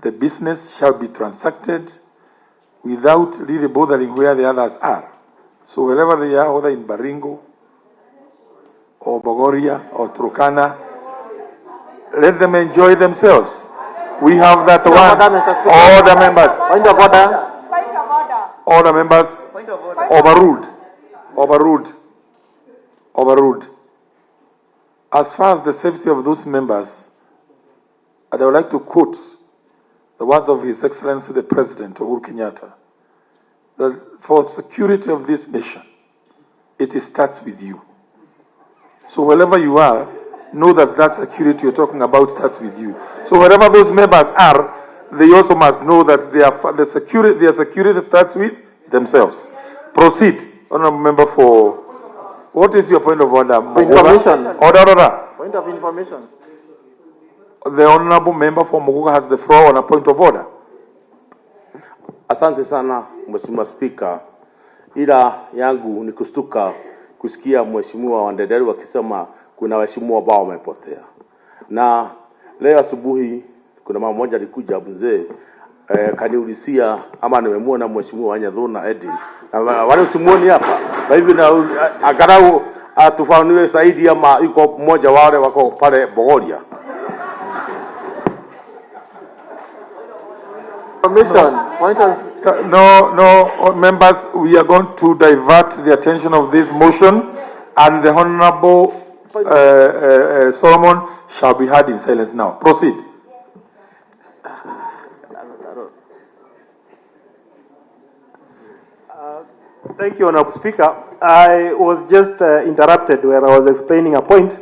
the business shall be transacted without really bothering where the others are. So wherever they are, whether in Baringo or Bogoria or Turkana, let them enjoy themselves. We have that one. All the members. Point of order. Point of order. All the members. Point of order. Overruled. As far as the safety of those members, I would like to quote the words of His Excellency the President, Uhuru Kenyatta, that for security of this nation, it starts with you. So wherever you are, know that that security you're talking about starts with you. So wherever those members are, they also must know that their security starts with themselves. Proceed, Honourable Member for. What is your point of order? Information. Order. Point of information. The Honourable Member for Muguga has the floor on a point of order. Asante sana Mheshimiwa Spika, ila yangu ni kustuka kusikia Mheshimiwa Wandederi wakisema kuna waheshimiwa ambao wamepotea. Na leo asubuhi kuna mama mmoja alikuja mzee kaniulizia ama nimemuona Mheshimiwa Wanyadhuna Edi. Na wale usimuoni hapa. Kwa hivyo na agarau atufanuwe zaidi ama yuko mmoja wale wako pale Bogoria. No, members, we are going to divert the attention of this motion, and the Honourable Solomon shall be heard in silence now. Proceed. Thank you, Honourable Speaker. I was just interrupted where I was explaining a point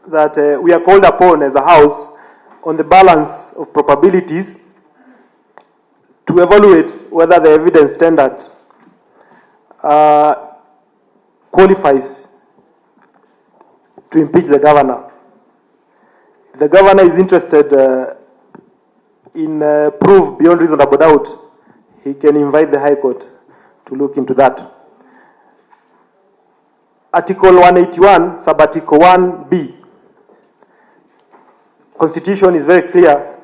that we are called upon as a House on the balance of probabilities to evaluate whether the evidence tendered qualifies to impeach the governor. If the governor is interested in proof beyond reasonable doubt, he can invite the High Court to look into that. Article 181, Sub-Article 1B, Constitution is very clear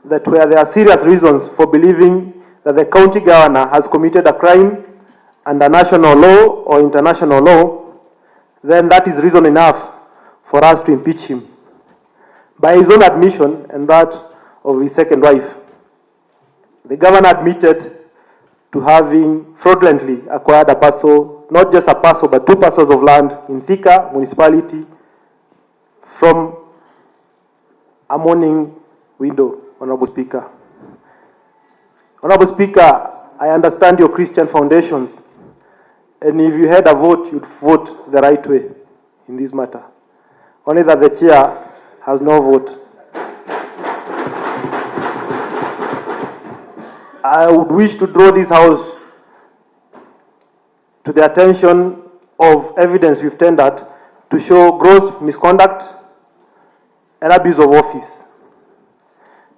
that where there are serious reasons for believing that the county governor has committed a crime under national law or international law, then that is reason enough for us to impeach him. By his own admission and that of his second wife, the governor admitted to having fraudulently acquired a parcel, not just a parcel, but 2 parcels of land in Thika municipality from a morning window, Honourable Speaker. Honourable Speaker, I understand your Christian foundations, and if you had a vote, you'd vote the right way in this matter. Only that the chair has no vote. I would wish to draw this House to the attention of evidence we've tendered to show gross misconduct and abuse of office.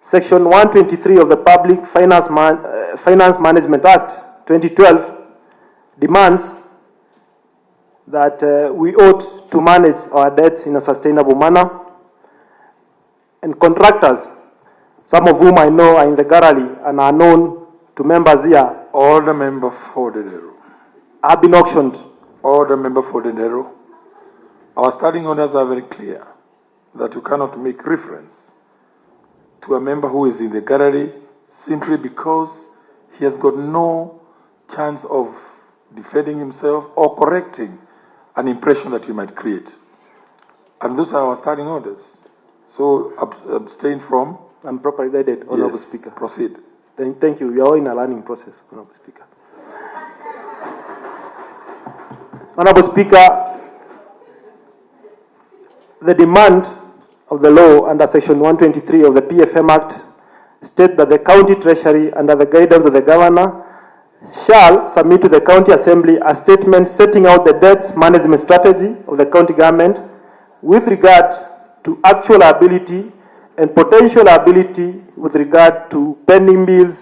Section 123 of the Public Finance Management Act 2012 demands that we ought to manage our debts in a sustainable manner, and contractors, some of whom I know are in the gallery and are known to members here. All the member for the Nero. Have been auctioned. All the member for the Nero. Our standing orders are very clear that you cannot make reference to a member who is in the gallery simply because he has got no chance of defending himself or correcting an impression that you might create. And those are our standing orders. So abstain from. I'm properly guided, Honourable Yes, Speaker. proceed. Thank you. We are all in a learning process, Honourable Speaker. Honourable Speaker, the demand of the law under Section 123 of the PFM Act states that the County Treasury, under the guidance of the Governor, shall submit to the County Assembly a statement setting out the debt management strategy of the county government with regard to actual liability and potential liability with regard to pending bills,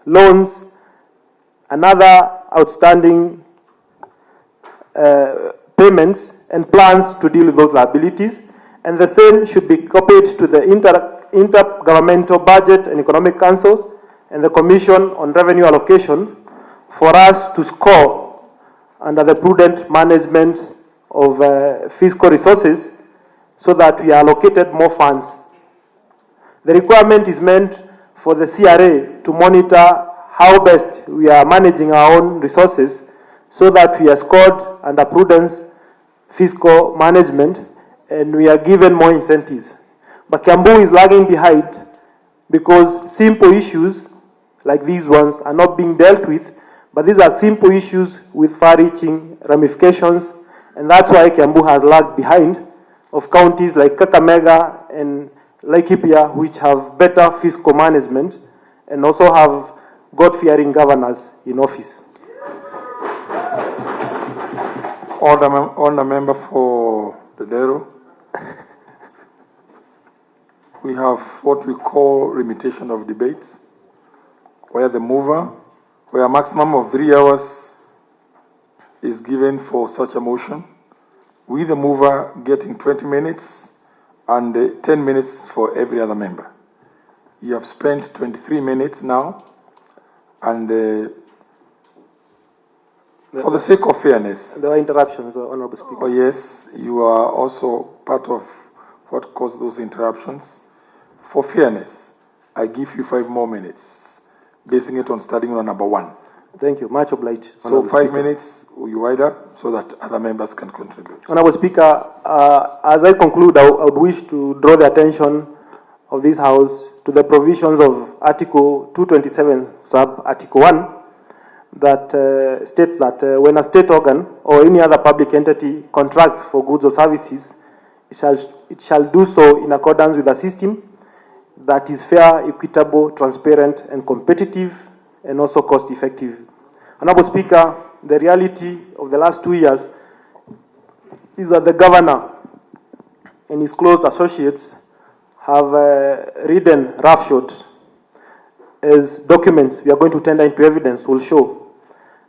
loans, and other outstanding payments and plans to deal with those liabilities, and the same should be copied to the Intergovernmental Budget and Economic Council and the Commission on Revenue Allocation for us to score under the prudent management of fiscal resources so that we allocated more funds. The requirement is meant for the CRA to monitor how best we are managing our own resources so that we are scored under prudent fiscal management and we are given more incentives. But Kiambu is lagging behind because simple issues like these ones are not being dealt with, but these are simple issues with far-reaching ramifications, and that's why Kiambu has lagged behind of counties like Kakamega and Laikipia, which have better fiscal management and also have God-fearing governors in office. Honourable member for the Dero. We have what we call limitation of debates, where a maximum of 3 hours is given for such a motion, with the mover getting 20 minutes and 10 minutes for every other member. You have spent 23 minutes now, and for the sake of fairness. There were interruptions, Honourable Speaker. Oh yes, you are also part of what caused those interruptions. For fairness, I give you 5 more minutes, basing it on starting on number 1. Thank you, much obliged. So 5 minutes, you wind up so that other members can contribute. Honourable Speaker, as I conclude, I would wish to draw the attention of this House to the provisions of Article 227, sub-Article 1, that states that when a state organ or any other public entity contracts for goods or services, it shall do so in accordance with a system that is fair, equitable, transparent, and competitive, and also cost-effective. Honourable Speaker, the reality of the last 2 years is that the governor and his close associates have ridden roughshod, as documents we are going to tender into evidence will show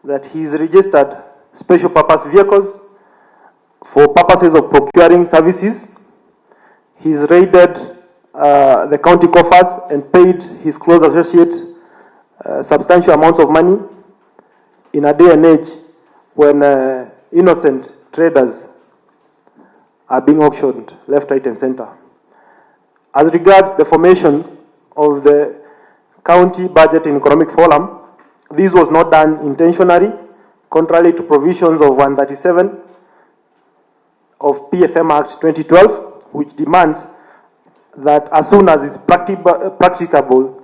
that he's registered special purpose vehicles for purposes of procuring services. He's raided the county coffers and paid his close associates substantial amounts of money in a day and age when innocent traders are being auctioned left, right, and center. As regards the formation of the County Budget and Economic Forum, this was not done intentionally, contrary to provisions of 137 of PFM Act 2012, which demands that as soon as it's practicable,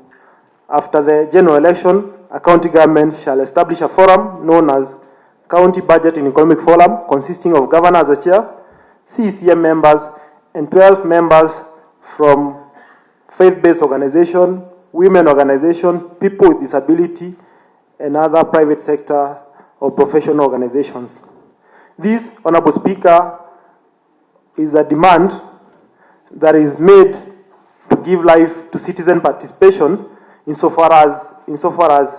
after the general election, a county government shall establish a forum known as County Budget and Economic Forum, consisting of governor as a chair, CECM members, and 12 members from faith-based organization, women organization, people with disability, and other private sector or professional organizations. This, Honourable Speaker, is a demand that is made to give life to citizen participation insofar as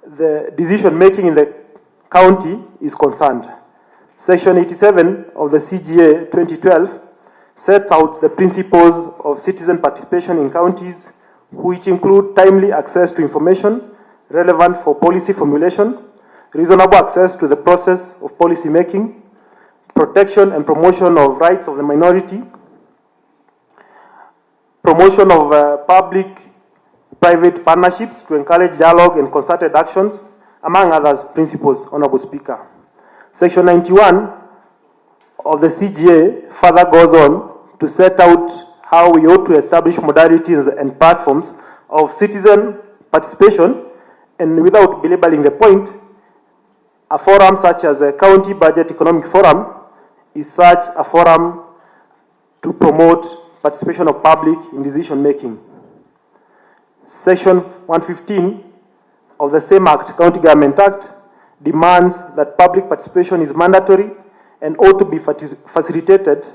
the decision making in the county is concerned. Section 87 of the CGA 2012 sets out the principles of citizen participation in counties, which include timely access to information relevant for policy formulation, reasonable access to the process of policy making, protection and promotion of rights of the minority, promotion of public-private partnerships to encourage dialogue and concerted actions, among others principles, Honourable Speaker. Section 91 of the CGA further goes on to set out how we ought to establish modalities and platforms of citizen participation, and without belittling the point, a forum such as a County Budget Economic Forum is such a forum to promote participation of public in decision making. Section 115 of the same Act, County Government Act, demands that public participation is mandatory and ought to be facilitated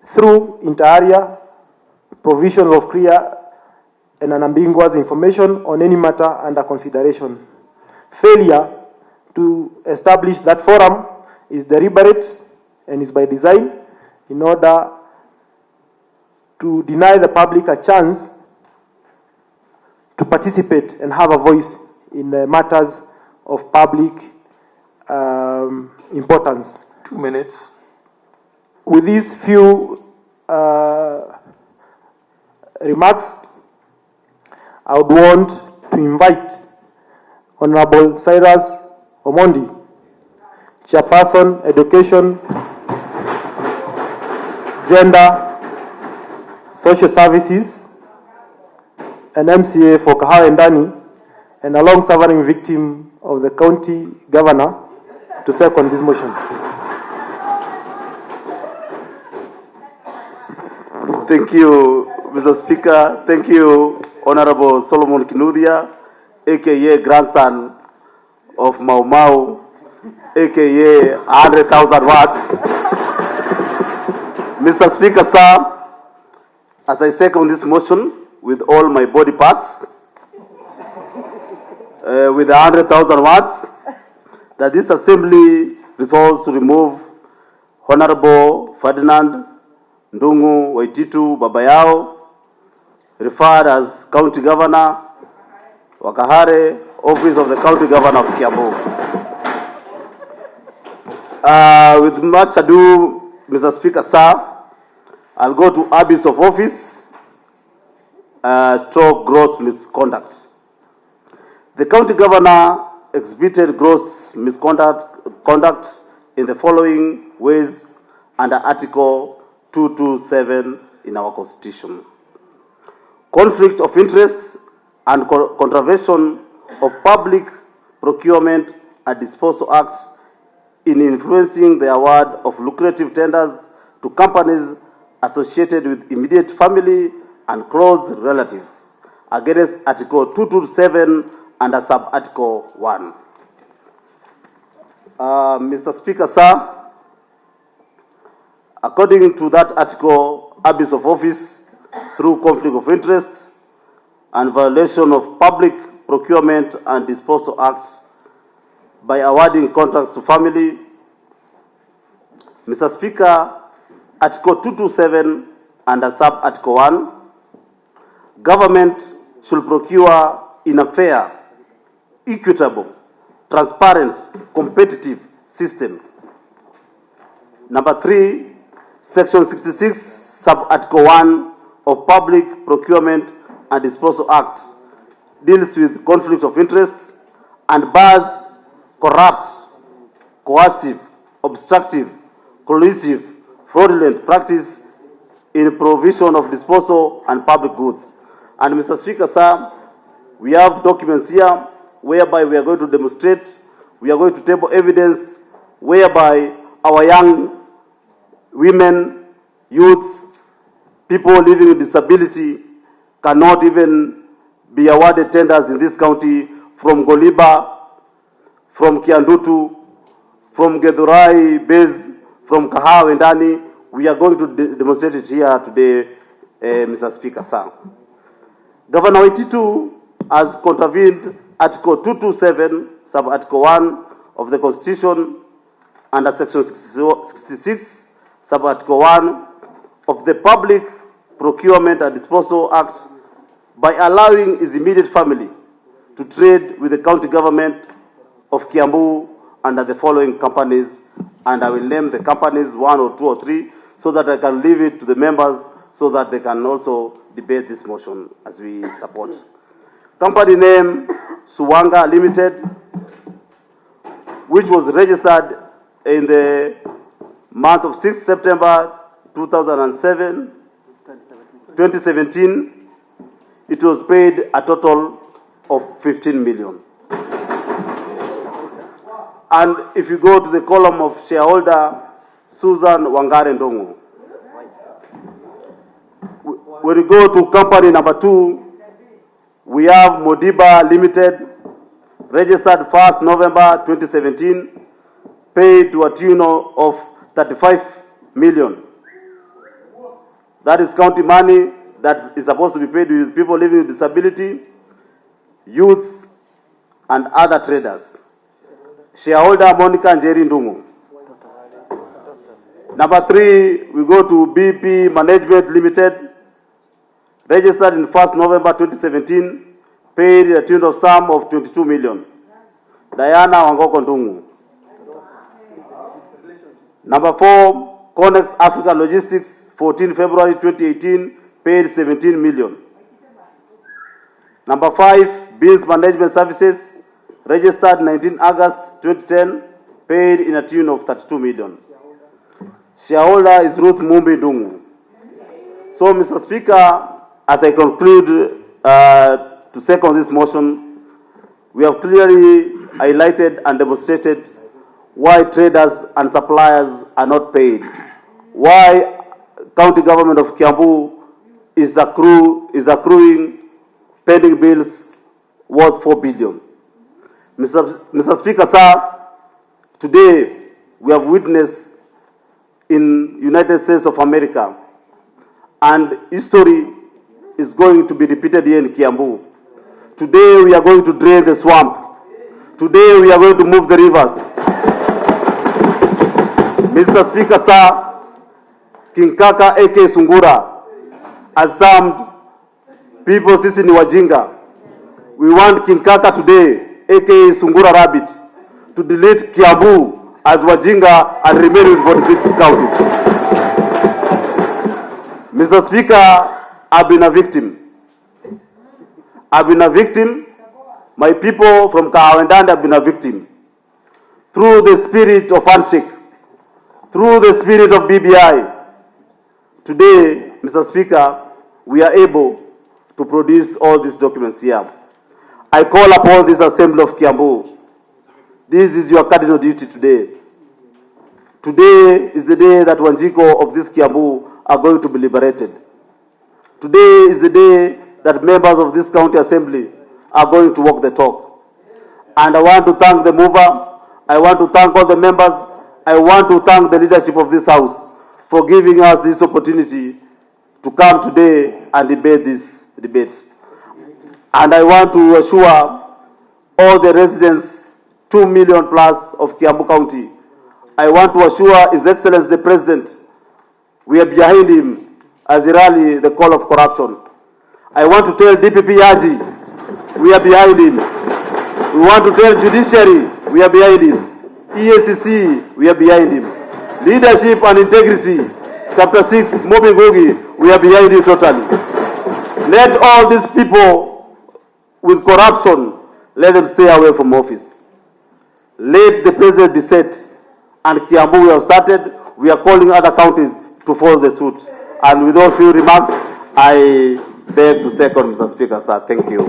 through inter-area provisions of clear and unambiguous information on any matter under consideration. Failure to establish that forum is deliberate and is by design in order to deny the public a chance to participate and have a voice in matters of public importance. 2 minutes. With these few remarks, I would want to invite Honorable Cyrus Omondi, Chairperson, Education, Gender, Social Services, and MCA for Kahawa and Dani, and a long-suffering victim of the county governor, to second this motion. Thank you, Mr. Speaker. Thank you, Honorable Solomon Kinuthia, aka grandson of Mau Mau, aka 100,000 watts. Mr. Speaker, sir, as I second this motion with all my body parts, with 100,000 watts, that this assembly resolves to remove Honorable Ferdinand Ndungu Waititu Babayao, referred as County Governor, Wakahare, Office of the County Governor of Kiambu. With much ado, Mr. Speaker, sir, I'll go to abuse of office, stroke gross misconduct. The County Governor exhibited gross misconduct in the following ways under Article 227 in our Constitution. Conflict of interest and contravention of Public Procurement and Disposal Act in influencing the award of lucrative tenders to companies associated with immediate family and close relatives against Article 227 under Sub-Article 1. Mr. Speaker, sir, according to that article, abuse of office through conflict of interest and violation of Public Procurement and Disposal Act by awarding contracts to family. Mr. Speaker, Article 227 under Sub-Article 1, government should procure in a fair, equitable, transparent, competitive system. Number 3, Section 66, Sub-Article 1 of Public Procurement and Disposal Act deals with conflict of interest and bars corrupt, coercive, obstructive, collusive, fraudulent practice in provision of disposal and public goods. And Mr. Speaker, sir, we have documents here whereby we are going to demonstrate, we are going to table evidence whereby our young women, youths, people living with disability cannot even be awarded tenders in this county from Goliba, from Kiandutu, from Gedhurai Base, from Kahawa and Dani. We are going to demonstrate it here today, Mr. Speaker, sir. Governor Waititu has contravened Article 227, Sub-Article 1 of the Constitution under Section 66, Sub-Article 1 of the Public Procurement and Disposal Act by allowing his immediate family to trade with the county government of Kiambu under the following companies, and I will name the companies 1 or 2 or 3 so that I can leave it to the members so that they can also debate this motion as we support. Company name Suwanga Limited, which was registered in the month of 6th September 2017. It was paid a total of 15 million. And if you go to the column of shareholder Susan Wangare Ndongo, when you go to company number 2, we have Modiba Limited, registered 1st November 2017, paid to a tune of 35 million. That is county money that is supposed to be paid with people living with disability, youths, and other traders. Shareholder Monica Njeri Ndungu. Number 3, we go to BP Management Limited, registered in 1st November 2017, paid a tune of sum of 22 million. Diana Wangoko Ndungu. Number 4, Connex Africa Logistics, 14 February 2018, paid 17 million. Number 5, Bills Management Services, registered 19 August 2010, paid in a tune of 32 million. Shareholder is Ruth Mumbi Dungu. So, Mr. Speaker, as I conclude to second this motion, we have clearly highlighted and demonstrated why traders and suppliers are not paid, why county government of Kiambu is accruing pending bills worth 4 billion. Mr. Speaker, sir, today we have witnessed in United States of America, and history is going to be repeated here in Kiambu. Today we are going to drain the swamp. Today we are going to move the rivers. Mr. Speaker, sir, King Kaka A.K. Sungura has termed people sisi ni wajinga. We want King Kaka today, A.K. Sungura Rabbit, to delete Kiambu as wajinga and remain with 46 counties. Mr. Speaker, I've been a victim. My people from Kahawendanda have been a victim. Through the spirit of handshake, through the spirit of BBI, today, Mr. Speaker, we are able to produce all these documents here. I call upon this assembly of Kiambu. This is your cardinal duty today. Today is the day that Wanjiko of this Kiambu are going to be liberated. Today is the day that members of this county assembly are going to walk the talk. And I want to thank the mover. I want to thank all the members. I want to thank the leadership of this house for giving us this opportunity to come today and debate this debate. And I want to assure all the residents, 2 million plus of Kiambu County, I want to assure His Excellency the President, we are behind him as he rally the call of corruption. I want to tell DPP Yaji, we are behind him. We want to tell Judiciary, we are behind him. EACC, we are behind him. Leadership and Integrity, Chapter 6, Mobi Gogi, we are behind him totally. Let all these people with corruption, let them stay away from office. Let the President be set. And Kiambu, we have started. We are calling other counties to follow the suit. And with those few remarks, I beg to second, Mr. Speaker, sir. Thank you.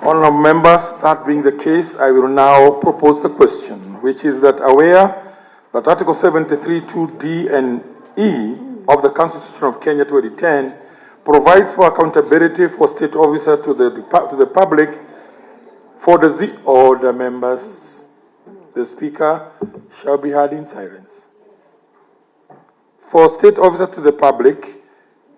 Honourable members, that being the case, I will now propose the question, which is that aware that Article 73, 2D and E of the Constitution of Kenya 2010 provides for accountability for state officer to the public for the order, members. The Speaker shall be heard in silence. For state officer to the public,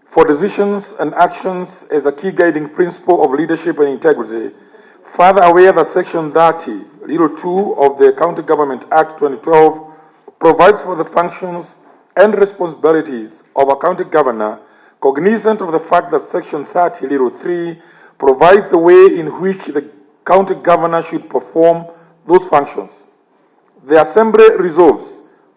for decisions and actions as a key guiding principle of leadership and integrity, further aware that Section 30, Little 2 of the County Government Act 2012 provides for the functions and responsibilities of a county governor, cognizant of the fact that Section 30, Little 3 provides the way in which the county governor should perform those functions. The Assembly resolves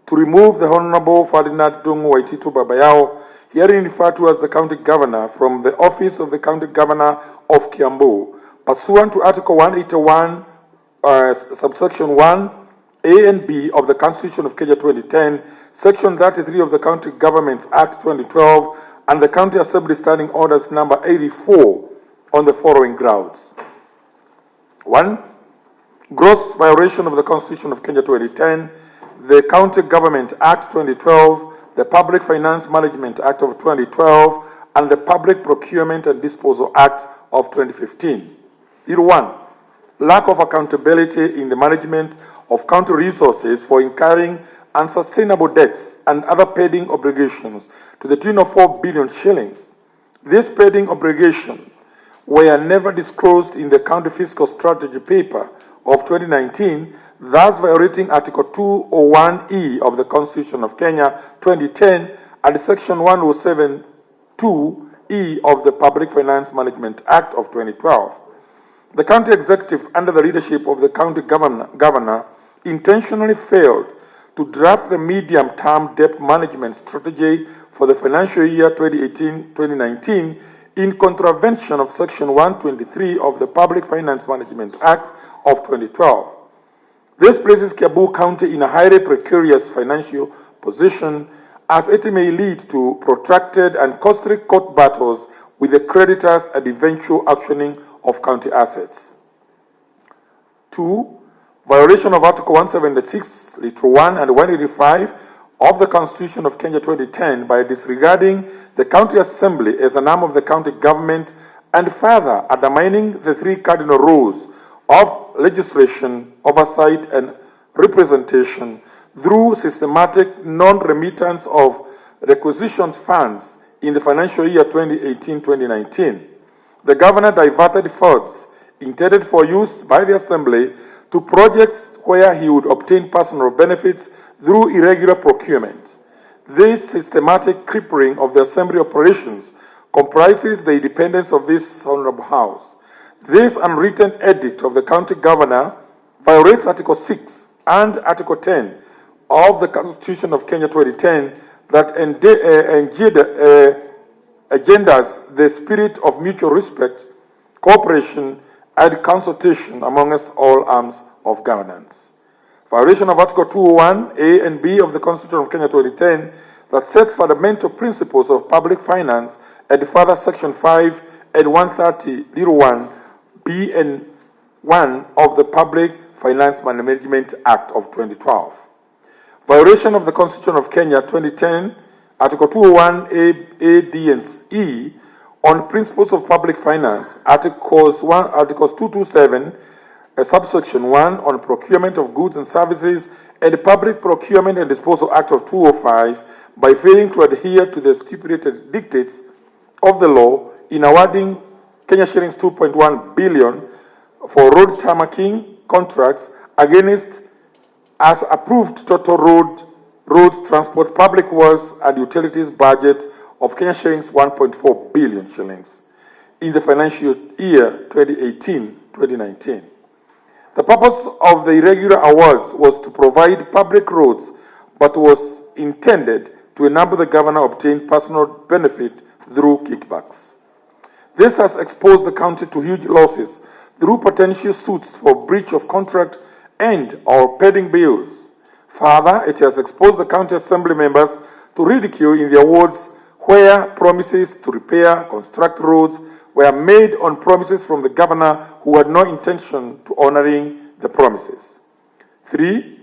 to remove the Honorable Ferdinand Dungu Waititu Babayao, herein referred to as the county governor, from the office of the county governor of Kiambu, pursuant to Article 181, subsection 1, A and B of the Constitution of Kenya 2010, Section 33 of the County Governments Act 2012, and the County Assembly Standing Orders number 84 on the following grounds. 1. Gross violation of the Constitution of Kenya 2010, the County Government Act 2012, the Public Finance Management Act of 2012, and the Public Procurement and Disposal Act of 2015. 1. Lack of accountability in the management of county resources for incurring unsustainable debts and other pending obligations to the tune of 4 billion shillings. These pending obligations were never disclosed in the county fiscal strategy paper of 2019 thus violating Article 201E of the Constitution of Kenya 2010 and Section 107(2)E of the Public Finance Management Act of 2012. The county executive, under the leadership of the county governor, intentionally failed to draft the medium-term debt management strategy for the financial year 2018-2019 in contravention of Section 123 of the Public Finance Management Act of 2012. This places Kiambu County in a highly precarious financial position, as it may lead to protracted and costly court battles with the creditors and eventual auctioning of county assets. 2. Violation of Article 176, Little 1 and 185 of the Constitution of Kenya 2010 by disregarding the County Assembly as an arm of the county government and further undermining the three cardinal rules of legislation, oversight, and representation through systematic non-remittance of requisitioned funds in the financial year 2018-2019. The governor diverted funds intended for use by the Assembly to projects where he would obtain personal benefits through irregular procurement. This systematic crippling of the Assembly operations comprises the independence of this Honorable House. This unwritten edict of the county governor violates Article 6 and Article 10 of the Constitution of Kenya 2010 that engenders the spirit of mutual respect, cooperation, and consultation amongst all arms of governance. Violation of Article 201A and B of the Constitution of Kenya 2010 that sets fundamental principles of public finance, and further Section 5 and 130(1) B and 1 of the Public Finance Management Act of 2012. Violation of the Constitution of Kenya 2010, Article 201A, D, and E on principles of public finance, Articles 227, subsection 1 on procurement of goods and services, and the Public Procurement and Disposal Act of 2005 by failing to adhere to the stipulated dictates of the law in awarding Kenya shillings 2.1 billion for road tarmacking contracts against as approved total roads, transport, public works, and utilities budget of Kenya shillings 1.4 billion shillings in the financial year 2018-2019. The purpose of the irregular awards was to provide public roads, but was intended to enable the governor obtain personal benefit through kickbacks. This has exposed the county to huge losses through potential suits for breach of contract and or pending bills. Further, it has exposed the county assembly members to ridicule in the awards where promises to repair, construct roads were made on promises from the governor who had no intention to honoring the promises. 3.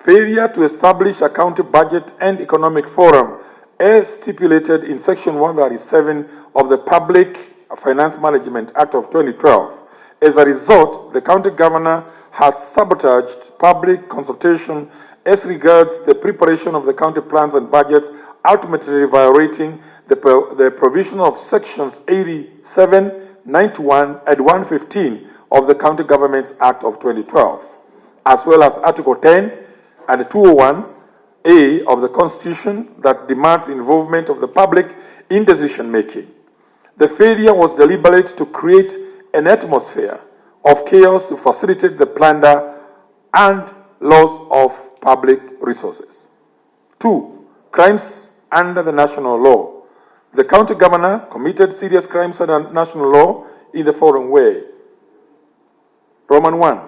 Failure to establish a county budget and economic forum as stipulated in Section 137 of the Public Finance Management Act of 2012. As a result, the county governor has sabotaged public consultation as regards the preparation of the county plans and budgets, ultimately violating the provision of Sections 87, 91, and 115 of the County Governments Act of 2012, as well as Article 10 and 201A of the Constitution that demands involvement of the public in decision-making. The failure was deliberate to create an atmosphere of chaos to facilitate the plunder and loss of public resources. 2. Crimes under the national law. The county governor committed serious crimes under national law in the following way. Roman 1.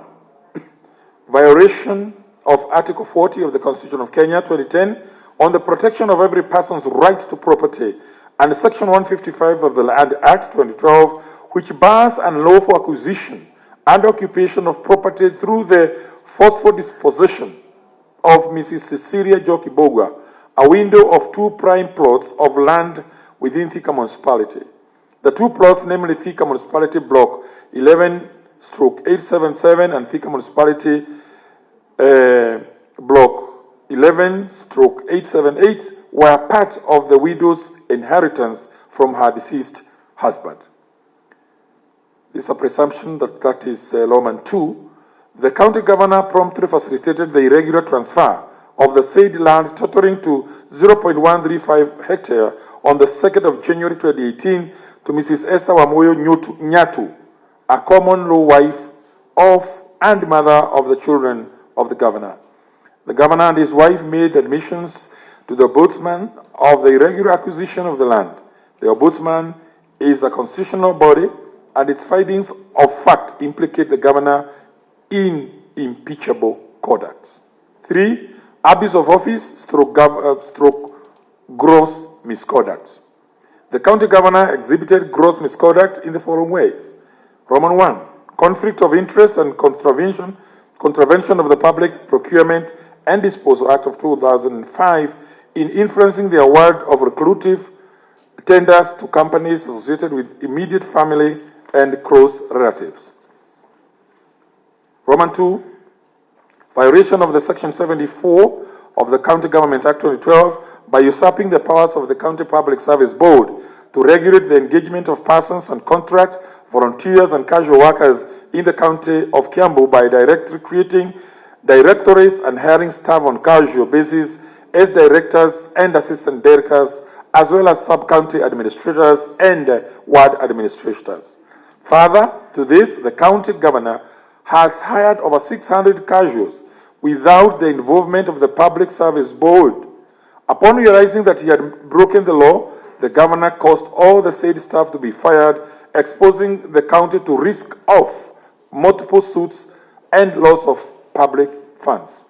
Violation of Article 40 of the Constitution of Kenya 2010 on the protection of every person's right to property, and Section 155 of the Land Act 2012, which bars unlawful acquisition and occupation of property through the forceful disposition of Mrs. Cecilia Kabogo, a window of 2 prime plots of land within Thika Municipality. The 2 plots, namely Thika Municipality Block 11/877 and Thika Municipality Block 11/878, were part of the widow's inheritance from her deceased husband. This is a presumption that is Roman 2. The county governor promptly facilitated the irregular transfer of the said land totaling to 0.135 hectare on the 2nd of January 2018 to Mrs. Esther Wamoyo Nyatu, a common law wife of and mother of the children of the governor. The governor and his wife made admissions to the ombudsman of the irregular acquisition of the land. The ombudsman is a constitutional body, and its findings of fact implicate the governor in impeachable conduct. 3. Abuse of office stroke gross misconduct. The county governor exhibited gross misconduct in the following ways. Roman 1. Conflict of interest and contravention of the Public Procurement and Disposal Act of 2005 in influencing the award of reclusive tenders to companies associated with immediate family and close relatives. Roman 2. Violation of the Section 74 of the County Government Act 2012 by usurping the powers of the County Public Service Board to regulate the engagement of persons on contract, volunteers, and casual workers in the county of Kiambu by directly creating directorates and hiring staff on casual basis as directors and assistant directors, as well as sub-county administrators and ward administrators. Further to this, the county governor has hired over 600 casuals without the involvement of the Public Service Board. Upon realizing that he had broken the law, the governor caused all the said staff to be fired, exposing the county to risk of multiple suits and loss of public funds.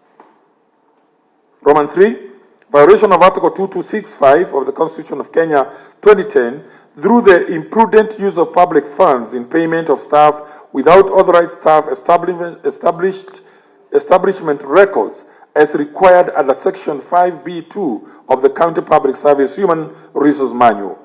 Roman 3. Violation of Article 2265 of the Constitution of Kenya 2010 through the imprudent use of public funds in payment of staff without authorized staff establishment records as required under Section 5B2 of the County Public Service Human Resource Manual.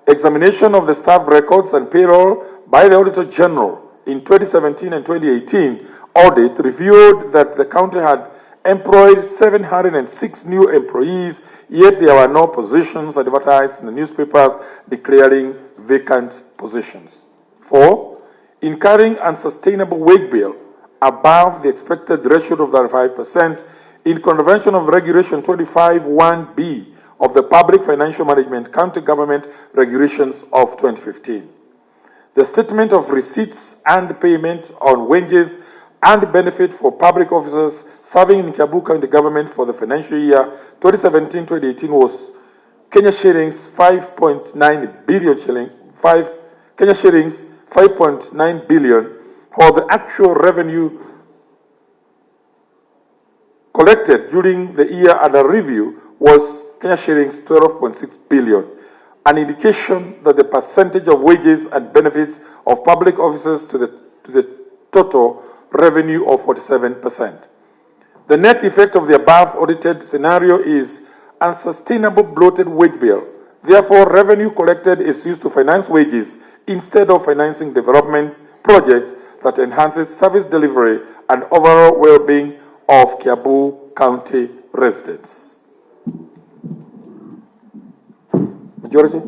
Examination of the staff records and payroll by the Auditor General in 2017 and 2018 audit revealed that the county had employed 706 new employees, yet there were no positions advertised in the newspapers declaring vacant positions. 4. Incurring unsustainable wage bill above the expected ratio of 35% in contravention of Regulation 25(1)(b) of the Public Financial Management County Government Regulations of 2015. The statement of receipts and payment on wages and benefit for public officers serving in Kiambu County Government for the financial year 2017-2018 was Kenya shillings 5.9 billion shillings, Kenya shillings 5.9 billion, while the actual revenue collected during the year under review was Kenya shillings 12.6 billion, an indication that the percentage of wages and benefits of public officers to the total revenue of 47%. The net effect of the above audited scenario is unsustainable bloated wage bill. Therefore, revenue collected is used to finance wages instead of financing development projects that enhances service delivery and overall well-being of Kiambu County residents. Majority.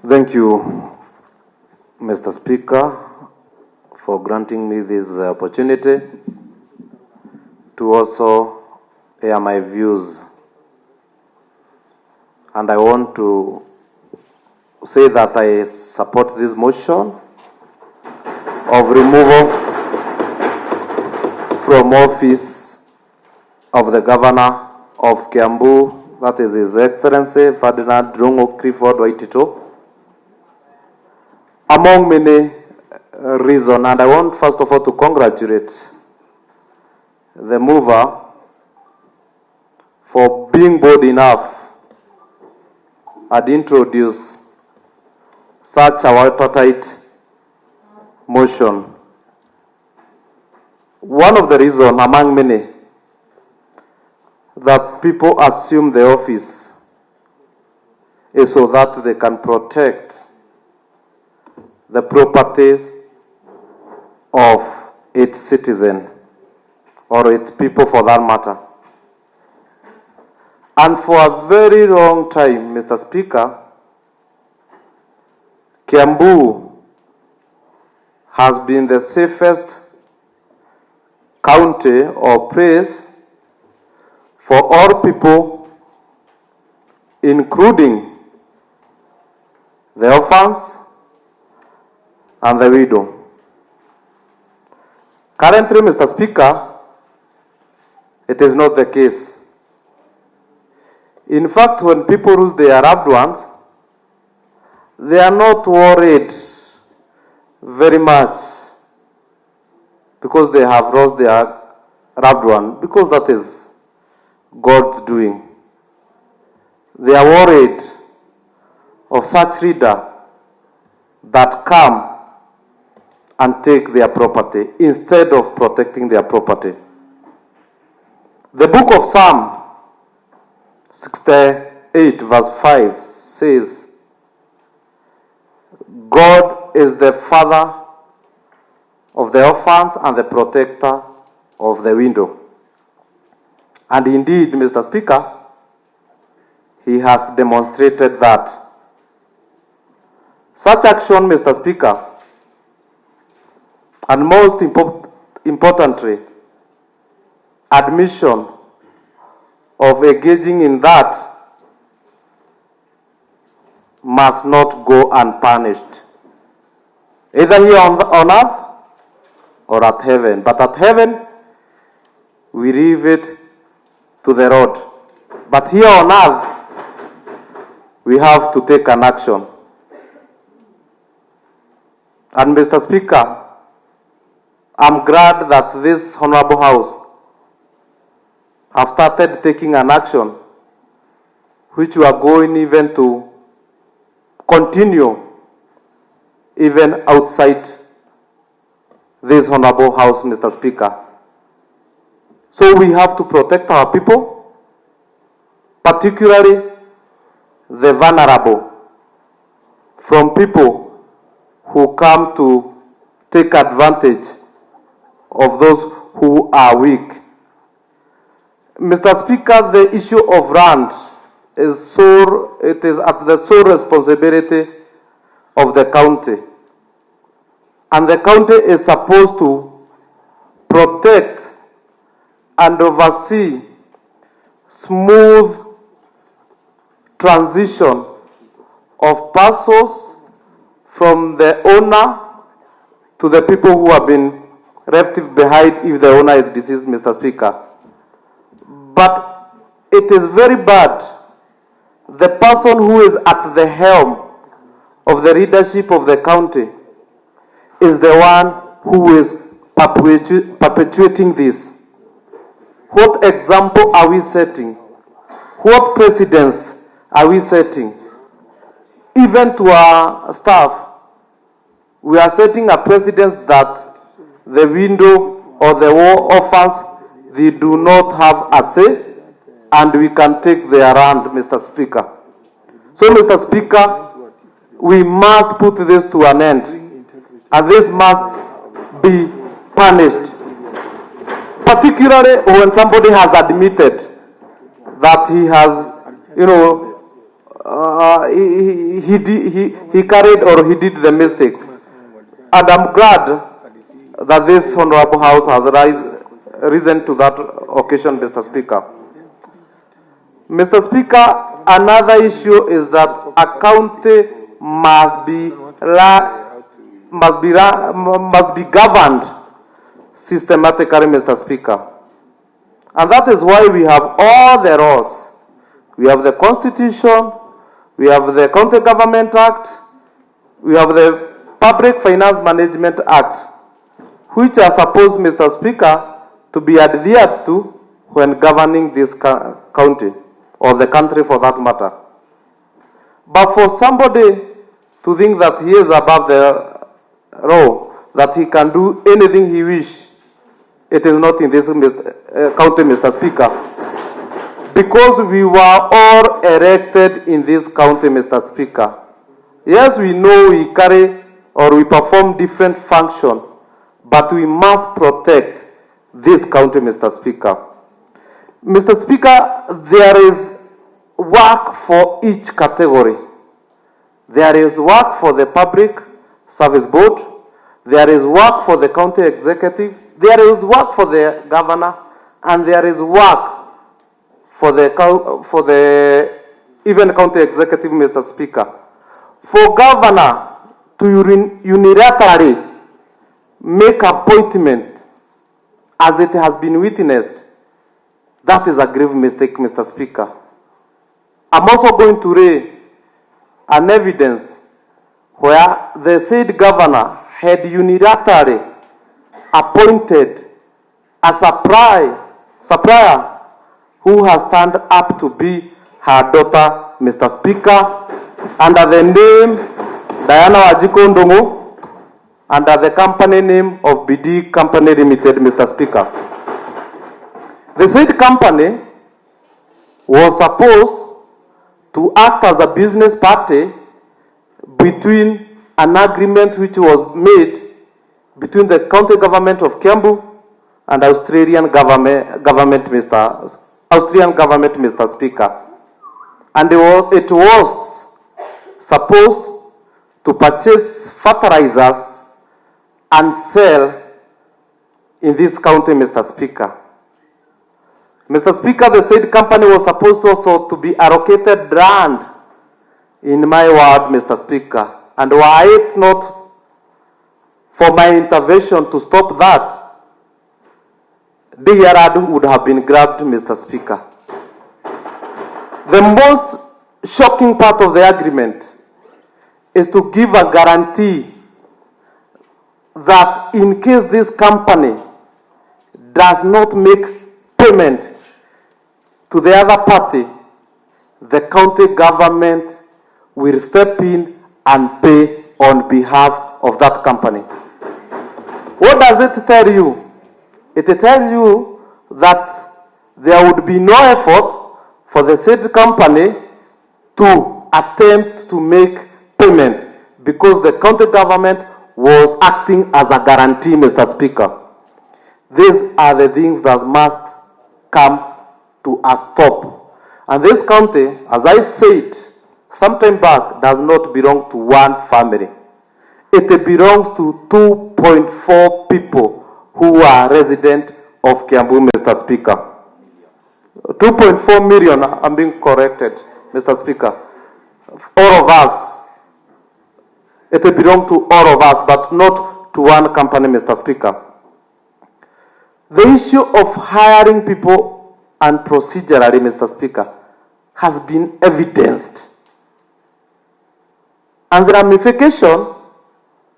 Thank you, Mr. Speaker, for granting me this opportunity to also air my views. And I want to say that I support this motion of removal from office of the governor of Kiambu, that is His Excellency Ferdinand Rungo Clifford Waititu, among many reasons. And I want first of all to congratulate the mover for being bold enough and introduce such a watertight motion. One of the reasons among many that people assume the office is so that they can protect the properties of its citizen or its people for that matter. And for a very long time, Mr. Speaker, Kiambu has been the safest county or place for all people, including the orphans and the widow. Currently, Mr. Speaker, it is not the case. In fact, when people lose their loved ones, they are not worried very much because they have lost their loved one, because that is God's doing. They are worried of such leader that come and take their property instead of protecting their property. The book of Psalm 68 verse 5 says, God is the father of the orphans and the protector of the widow. And indeed, Mr. Speaker, he has demonstrated that. Such action, Mr. Speaker, and most importantly, admission of engaging in that must not go unpunished, either here on earth or at heaven. But at heaven, we leave it to the Lord. But here on earth, we have to take an action. And Mr. Speaker, I'm glad that this Honorable House have started taking an action which we are going even to continue even outside this Honorable House, Mr. Speaker. So we have to protect our people, particularly the vulnerable, from people who come to take advantage of those who are weak. Mr. Speaker, the issue of land is at the sole responsibility of the county. And the county is supposed to protect and oversee smooth transition of parcels from the owner to the people who have been left behind if the owner is deceased, Mr. Speaker. But it is very bad. The person who is at the helm of the leadership of the county is the one who is perpetuating this. What example are we setting? What precedents are we setting? Even to our staff, we are setting a precedent that the widow or the orphans, they do not have a say, and we can take their land, Mr. Speaker. So, Mr. Speaker, we must put this to an end, and this must be punished. Particularly when somebody has admitted that he has, he carried or he did the mistake. And I'm glad that this Honorable House has risen to that occasion, Mr. Speaker. Mr. Speaker, another issue is that a county must be governed systematically, Mr. Speaker. And that is why we have all the laws. We have the Constitution, we have the County Government Act, we have the Public Finance Management Act, which are supposed, Mr. Speaker, to be adhered to when governing this county, or the country for that matter. But for somebody to think that he is above the law, that he can do anything he wishes, it is not in this county, Mr. Speaker. Because we were all elected in this county, Mr. Speaker. Yes, we know we carry or we perform different functions, but we must protect this county, Mr. Speaker. Mr. Speaker, there is work for each category. There is work for the Public Service Board, there is work for the county executive, there is work for the governor, and there is work for the even county executive, Mr. Speaker. For governor to unilaterally make appointment as it has been witnessed, that is a grave mistake, Mr. Speaker. I'm also going to lay an evidence where the said governor had unilaterally appointed a supplier who has turned up to be her daughter, Mr. Speaker, under the name Diana Wajiko Ndungu, under the company name of BD Company Limited, Mr. Speaker. The said company was supposed to act as a business party between an agreement which was made between the county government of Kiambu and Australian government, Mr. Speaker. And it was supposed to purchase fertilizers and sell in this county, Mr. Speaker. Mr. Speaker, the said company was supposed also to be allocated land in my ward, Mr. Speaker. And were it not for my intervention to stop that, the yard would have been grabbed, Mr. Speaker. The most shocking part of the agreement is to give a guarantee that in case this company does not make payment to the other party, the county government will step in and pay on behalf of that company. What does it tell you? It tells you that there would be no effort for the said company to attempt to make payment because the county government was acting as a guarantee, Mr. Speaker. These are the things that must come to a stop. And this county, as I said sometime back, does not belong to one family. It belongs to 2.4 people who are resident of Kiambu, Mr. Speaker. 2.4 million, I'm being corrected, Mr. Speaker. All of us. It belongs to all of us, but not to one company, Mr. Speaker. The issue of hiring people and procedurally, Mr. Speaker, has been evidenced. And the ramifications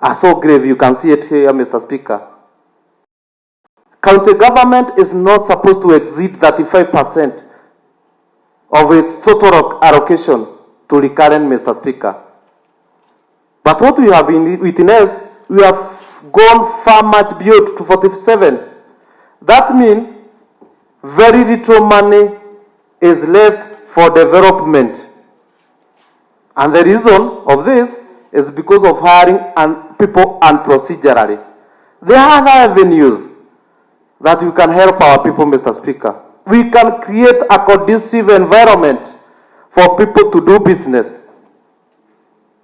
are so grave. You can see it here, Mr. Speaker. County government is not supposed to exceed 35% of its total allocation to recurrent, Mr. Speaker. But what we have witnessed, we have gone far much beyond to 47. That means very little money is left for development. And the reason of this is because of hiring and people and procedurally. There are other avenues that we can help our people, Mr. Speaker. We can create a conducive environment for people to do business.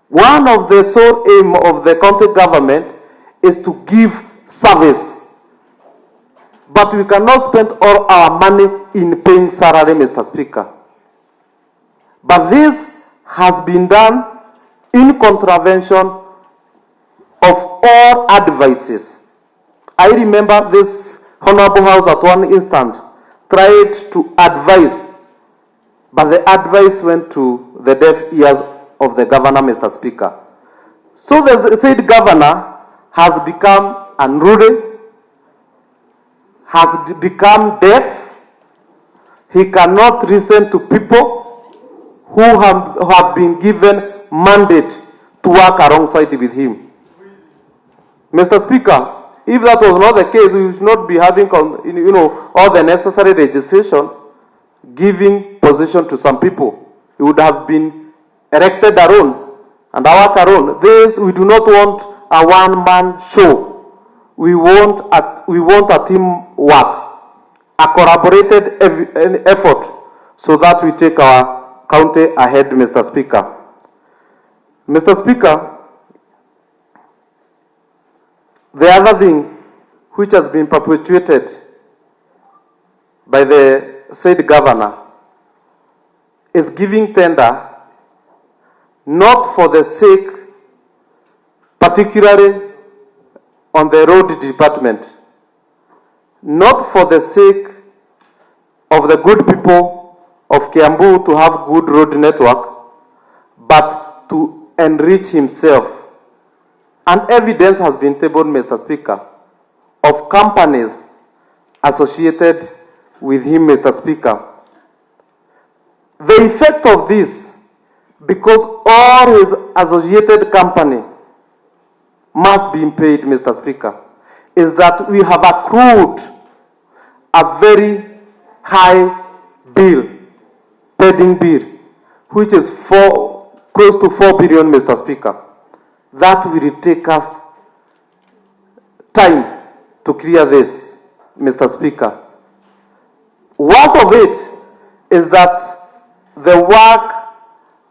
One of the sole aim of the county government is to give service. But we cannot spend all our money in paying salary, Mr. Speaker. But this has been done in contravention of all advices. I remember this Honorable House at one instant tried to advise, but the advice went to the deaf ears of the governor, Mr. Speaker. So the said governor has become unruly, has become deaf. He cannot listen to people who have been given mandate to work alongside with him. Mr. Speaker, if that was not the case, we should not be having, all the necessary legislation giving position to some people. It would have been elected alone and work alone. This, we do not want a one-man show. We want a teamwork, a collaborated effort, so that we take our county ahead, Mr. Speaker. Mr. Speaker, The other thing which has been perpetuated by the said governor is giving tender not for the sake, particularly on the road department, not for the sake of the good people of Kiambu to have good road network, but to enrich himself. And evidence has been tabled, Mr. Speaker, of companies associated with him, Mr. Speaker. The effect of this, because all his associated company must be paid, Mr. Speaker, is that we have accrued a very high bill, pending bill, which is close to 4 billion, Mr. Speaker. That will take us time to clear this, Mr. Speaker. Worst of it is that the work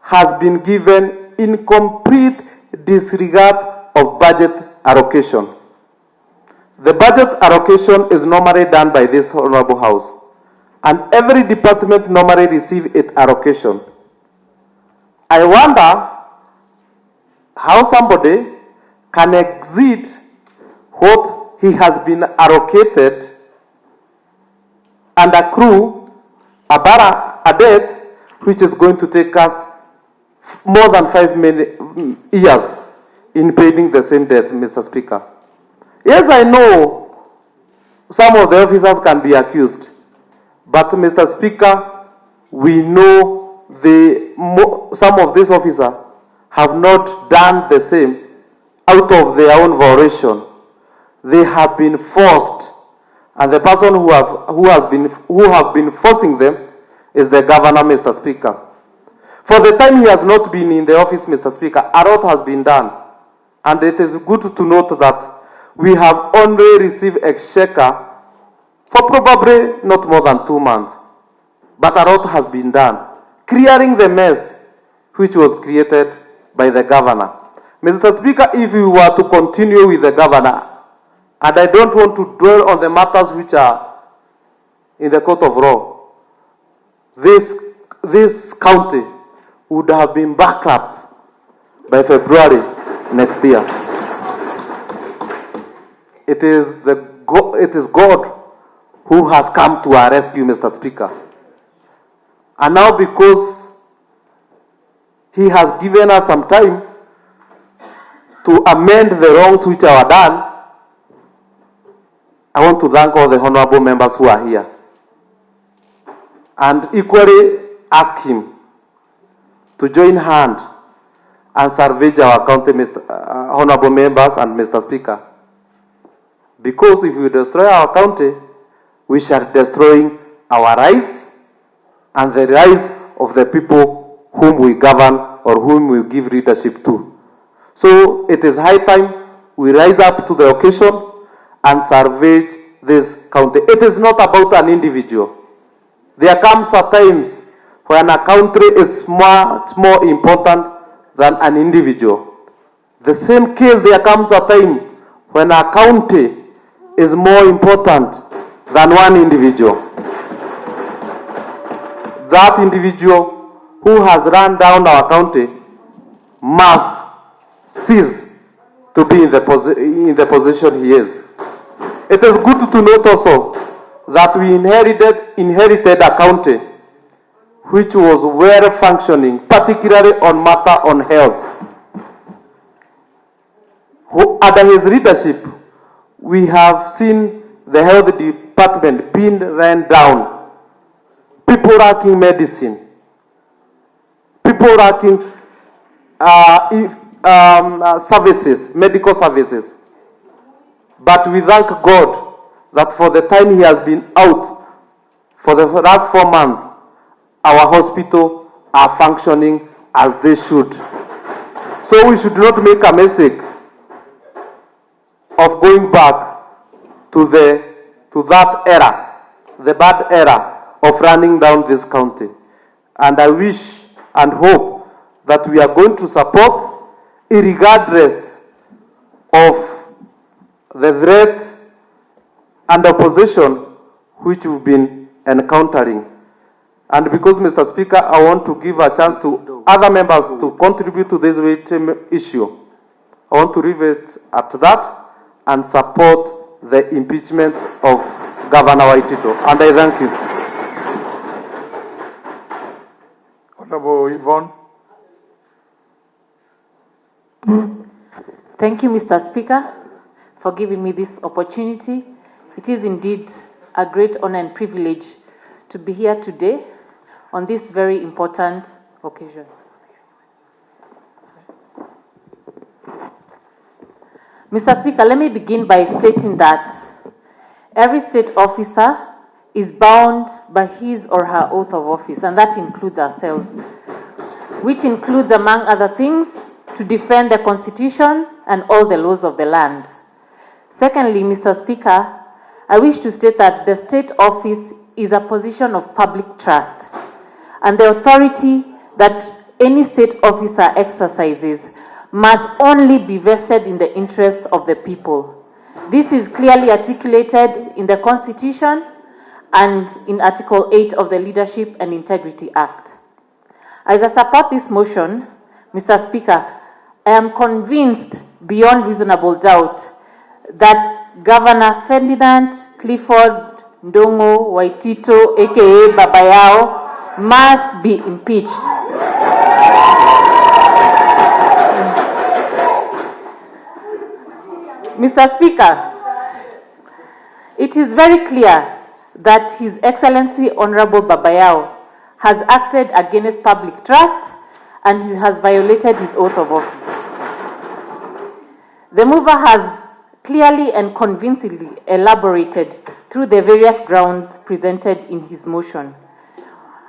has been given in complete disregard of budget allocation. The budget allocation is normally done by this Honorable House, and every department normally receives its allocation. I wonder how somebody can exceed what he has been allocated and accrue a debt which is going to take us more than 5 years in paying the same debt, Mr. Speaker. Yes, I know some of the officers can be accused, but Mr. Speaker, we know some of these officers have not done the same out of their own volition. They have been forced, and the person who have been forcing them is the governor, Mr. Speaker. For the time he has not been in the office, Mr. Speaker, a lot has been done, and it is good to note that we have only received exchequer for probably not more than 2 months, but a lot has been done, clearing the mess which was created by the governor. Mr. Speaker, if we were to continue with the governor, and I don't want to dwell on the matters which are in the court of law, this county would have been bankrupt by February next year. It is God who has come to our rescue, Mr. Speaker. And now, because he has given us some time to amend the wrongs which are done, I want to thank all the honorable members who are here, and equally ask him to join hand and salvage our county, honorable members and Mr. Speaker. Because if we destroy our county, we shall destroy our rights and the rights of the people whom we govern or whom we give leadership to. So it is high time we rise up to the occasion and salvage this county. It is not about an individual. There comes a times when a country is much more important than an individual. The same case, there comes a time when a county is more important than one individual. That individual who has run down our county must cease to be in the position he is. It is good to note also that we inherited a county which was well functioning, particularly on matter on health. Under his leadership, we have seen the health department being run down. People lacking medicine. People lacking services, medical services. But we thank God that for the time he has been out, for the last 4 months, our hospitals are functioning as they should. So we should not make a mistake of going back to that era, the bad era of running down this county. And I wish and hope that we are going to support, regardless of the threat and opposition which we've been encountering. And because, Mr. Speaker, I want to give a chance to other members to contribute to this issue. I want to leave it at that and support the impeachment of Governor Waititu. And I thank you. Honorable Yvonne. Thank you, Mr. Speaker, for giving me this opportunity. It is indeed a great honor and privilege to be here today on this very important occasion. Mr. Speaker, let me begin by stating that every state officer is bound by his or her oath of office, and that includes ourselves, which includes, among other things, to defend the Constitution and all the laws of the land. Secondly, Mr. Speaker, I wish to state that the state office is a position of public trust, and the authority that any state officer exercises must only be vested in the interests of the people. This is clearly articulated in the Constitution and in Article 8 of the Leadership and Integrity Act. As I support this motion, Mr. Speaker, I am convinced beyond reasonable doubt that Governor Ferdinand Clifford Ndongo Waititu, aka Babayao, must be impeached. Mr. Speaker, it is very clear that His Excellency Honorable Babayao has acted against public trust and he has violated his oath of office. The mover has clearly and convincingly elaborated through the various grounds presented in his motion.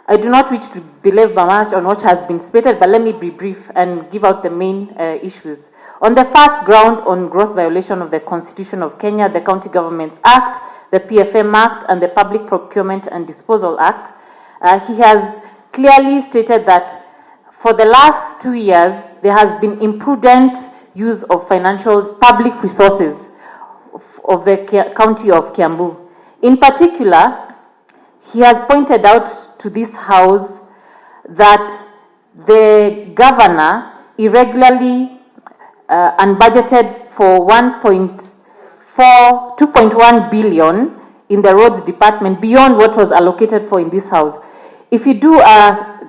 I do not wish to belabor much on what has been stated, but let me be brief and give out the main issues. On the first ground, on gross violation of the Constitution of Kenya, the County Governments Act, the PFM Act, and the Public Procurement and Disposal Act, he has clearly stated that for the last 2 years, there has been imprudent use of financial public resources of the county of Kiambu. In particular, he has pointed out to this House that the governor irregularly unbudgeted for 2.1 billion in the roads department beyond what was allocated for in this House. If you do a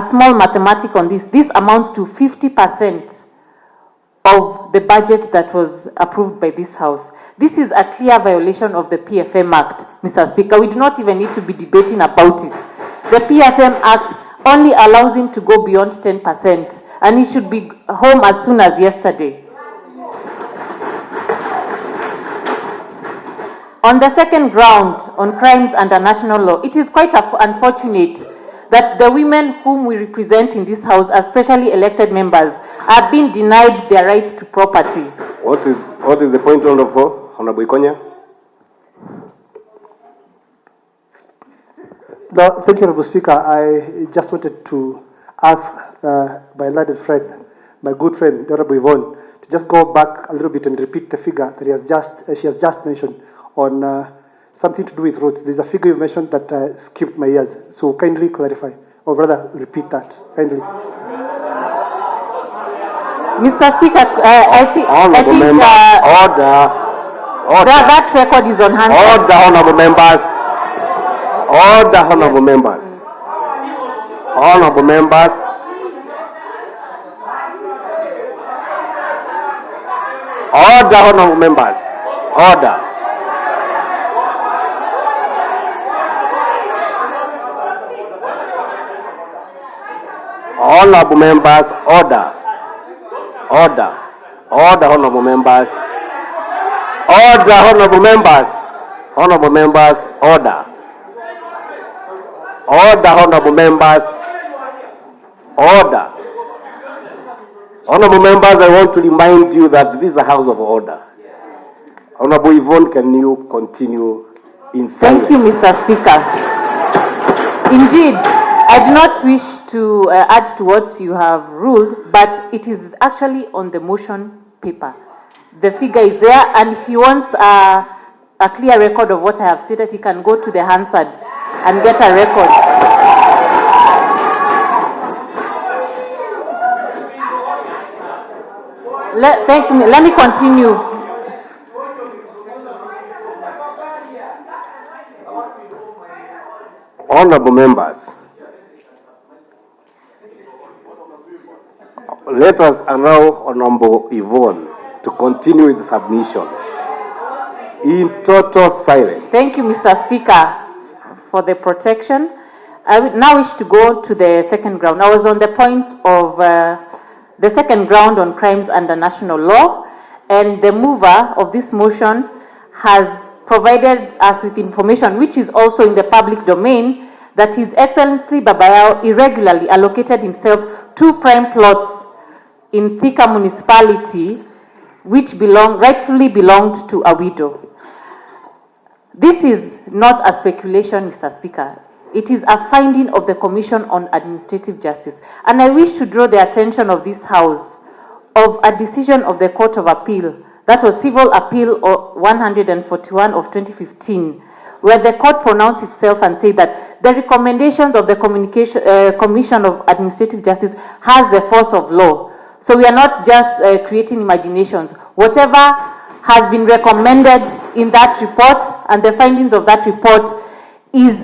small mathematics on this, this amounts to 50% of the budget that was approved by this House. This is a clear violation of the PFM Act, Mr. Speaker. We do not even need to be debating about it. The PFM Act only allows him to go beyond 10%, and he should be home as soon as yesterday. On the second ground, on crimes under national law, it is quite unfortunate that the women whom we represent in this House, especially elected members, are being denied their rights to property. What is the point, Honorable Ikonya? No, thank you, Honorable Speaker. I just wanted to ask my learned friend, my good friend, Honorable Yvonne, to just go back a little bit and repeat the figure that she has just mentioned on something to do with roads. There's a figure you mentioned that skipped my ears. So kindly clarify, or rather repeat that, kindly. Mr. Speaker, I think that record is on hand. Order, honorable members. Order, honorable members. Honorable members. Order, honorable members. Order. Honorable members, order. Order. Order, honorable members. Order, honorable members. Honorable members, order. Order, honorable members. Order. Honorable members, I want to remind you that this is a house of order. Honorable Yvonne, can you continue in silence? Thank you, Mr. Speaker. Indeed, I do not wish to add to what you have ruled, but it is actually on the motion paper. The figure is there, and if he wants a clear record of what I have stated, he can go to the Hansard and get a record. Let me continue. Honorable members, let us allow Honorable Yvonne to continue with the submission in total silence. Thank you, Mr. Speaker, for the protection. I would now wish to go to the second ground. I was on the point of the second ground on crimes under national law, and the mover of this motion has provided us with information which is also in the public domain that His Excellency Babayao irregularly allocated himself 2 prime plots in Thika municipality which rightfully belonged to a widow. This is not a speculation, Mr. Speaker. It is a finding of the Commission on Administrative Justice. And I wish to draw the attention of this House of a decision of the Court of Appeal, that was Civil Appeal 141 of 2015, where the court pronounced itself and said that the recommendations of the Commission of Administrative Justice has the force of law. So we are not just creating imaginations. Whatever has been recommended in that report and the findings of that report is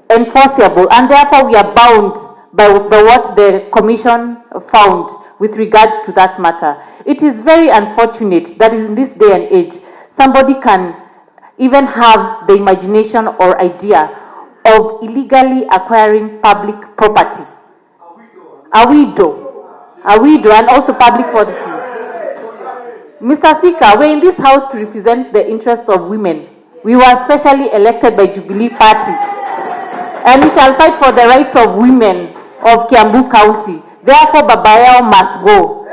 enforceable, and therefore we are bound by what the Commission found with regard to that matter. It is very unfortunate that in this day and age, somebody can even have the imagination or idea of illegally acquiring public property. A widow, and also public property. Mr. Speaker, we're in this House to represent the interests of women. We were specially elected by Jubilee Party, and we shall fight for the rights of women of Kiambu County. Therefore, Babayao must go.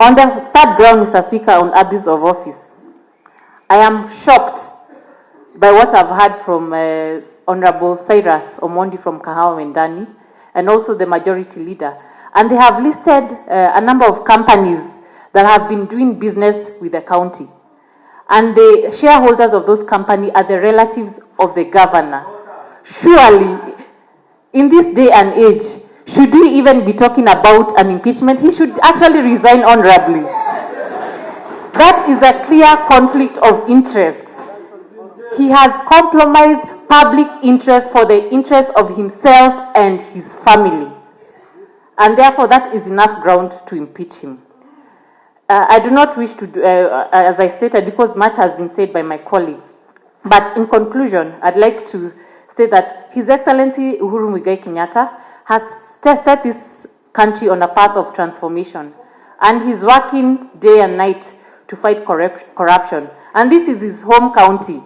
On the third ground, Mr. Speaker, on abuse of office, I am shocked by what I've heard from Honorable Cyrus Omondi from Kahawa Wendani, and also the majority leader. And they have listed a number of companies that have been doing business with the county. And the shareholders of those companies are the relatives of the governor. Surely, in this day and age, should we even be talking about an impeachment? He should actually resign honorably. That is a clear conflict of interest. He has compromised public interest for the interest of himself and his family. And therefore, that is enough ground to impeach him. I do not wish to, as I stated, because much has been said by my colleagues. But in conclusion, I'd like to say that His Excellency Uhuru Muigai Kenyatta has set this country on a path of transformation. And he's working day and night to fight corruption. And this is his home county.